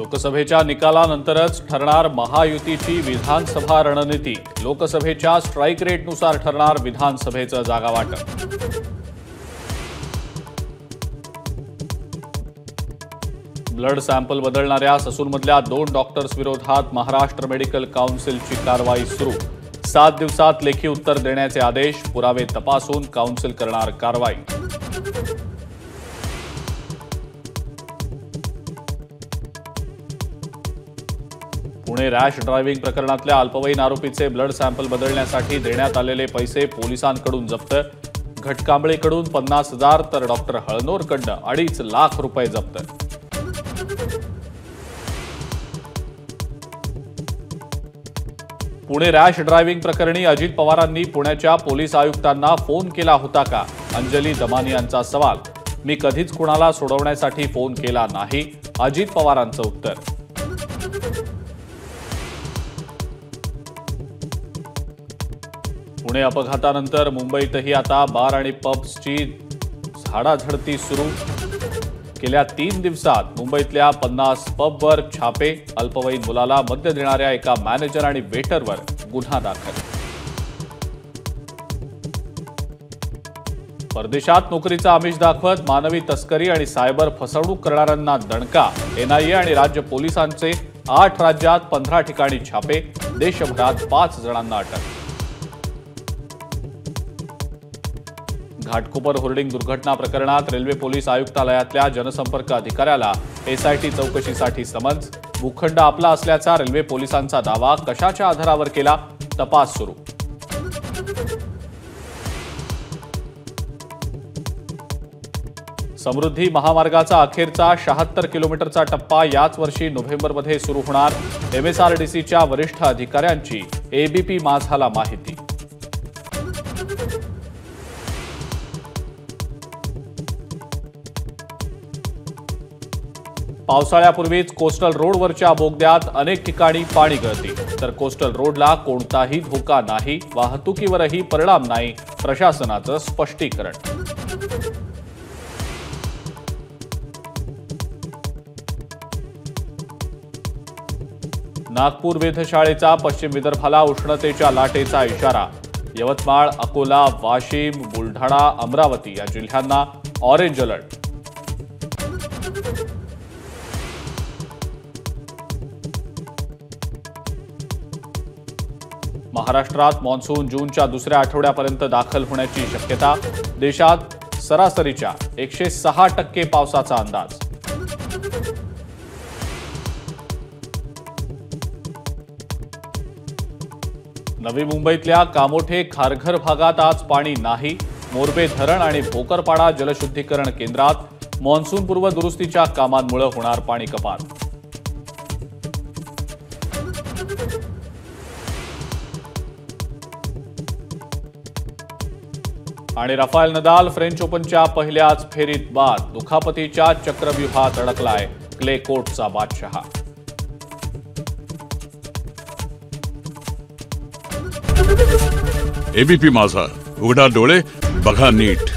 लोकसभेच्या निकालानंतरच ठरणार महायुतीची विधानसभा रणनीती। लोकसभेच्या स्ट्राइक रेटनुसार ठरणार विधानसभेचं जागा वाटप। ब्लड सॅम्पल बदलणाऱ्या ससूनमधल्या 2 डॉक्टर्स विरोधात महाराष्ट्र मेडिकल काउन्सिलची कारवाई सुरू। 7 दिवसात लेखी उत्तर देण्याचे आदेश। पुरावे तपासून काउन्सिल करणार कारवाई। पुणे रॅश ड्रायव्हिंग प्रकरणातल्या अल्पवयीन आरोपीचे ब्लड सॅम्पल बदलण्यासाठी देण्यात आलेले पैसे पोलिसांकडून जप्त। घटकांबळेकडून 50,000 तर डॉक्टर हळनोरकडनं 2.5 लाख रुपये जप्त। पुणे रॅश ड्रायव्हिंग प्रकरणी अजित पवारांनी पुण्याच्या पोलीस आयुक्तांना फोन केला होता का? अंजली दमानी यांचा सवाल। मी कधीच कुणाला सोडवण्यासाठी फोन केला नाही, अजित पवारांचं उत्तर। पुणे अपघातानंतर मुंबईतही आता बार आणि पब्सची झाडाझडती सुरू। गेल्या 3 दिवसात मुंबईतल्या 50 पबवर छापे। अल्पवयीन मुलाला मद्य देणाऱ्या एका मॅनेजर आणि वेटरवर गुन्हा दाखल। परदेशात नोकरीचा आमिष दाखवत मानवी तस्करी आणि सायबर फसवणूक करणाऱ्यांना दणका। एनआयए आणि राज्य पोलिसांचे 8 राज्यात 15 ठिकाणी छापे। देशभरात 5 जणांना अटक। घाटकोपर होर्डिंग दुर्घटना प्रकरणात रेल्वे पोलीस आयुक्तालयातल्या जनसंपर्क अधिकाऱ्याला एसआयटी चौकशीसाठी समन्स। भूखंड आपला असल्याचा रेल्वे पोलिसांचा दावा कशाच्या आधारावर केला? तपास सुरू। समृद्धी महामार्गाचा अखेरचा 76 किलोमीटरचा टप्पा याच वर्षी नोव्हेंबरमध्ये सुरू होणार। एमएसआरडीसीच्या वरिष्ठ अधिकाऱ्यांची एबीपी माझाला माहिती। पावसाळ्यापूर्वीच कोस्टल रोडवरच्या बोगद्यात अनेक ठिकाणी पाणी गळती, तर कोस्टल रोडला कोणताही धोका नाही, वाहतुकीवरही परिणाम नाही, प्रशासनाचं स्पष्टीकरण। नागपूर वेधशाळेचा पश्चिम विदर्भाला उष्णतेच्या लाटेचा इशारा। यवतमाळ, अकोला, वाशिम, बुलढाणा, अमरावती या जिल्ह्यांना ऑरेंज अलर्ट। महाराष्ट्रात मान्सून जूनच्या दुसऱ्या आठवड्यापर्यंत दाखल होण्याची शक्यता। देशात सरासरीच्या 106% पावसाचा अंदाज। नवी मुंबईतल्या कामोठे खारघर भागात आज पाणी नाही। मोरबे धरण आणि भोकरपाडा जलशुद्धीकरण केंद्रात मान्सूनपूर्व दुरुस्तीच्या कामांमुळे होणार पाणी कपात। आणि राफेल नदाल फ्रेंच ओपनच्या पहिल्याच फेरीत बाद। दुखापतीच्या चक्रव्यूहात अडकलाय क्ले कोर्टचा बादशहा। एबीपी माझा, उघडा डोळे बघा नीट।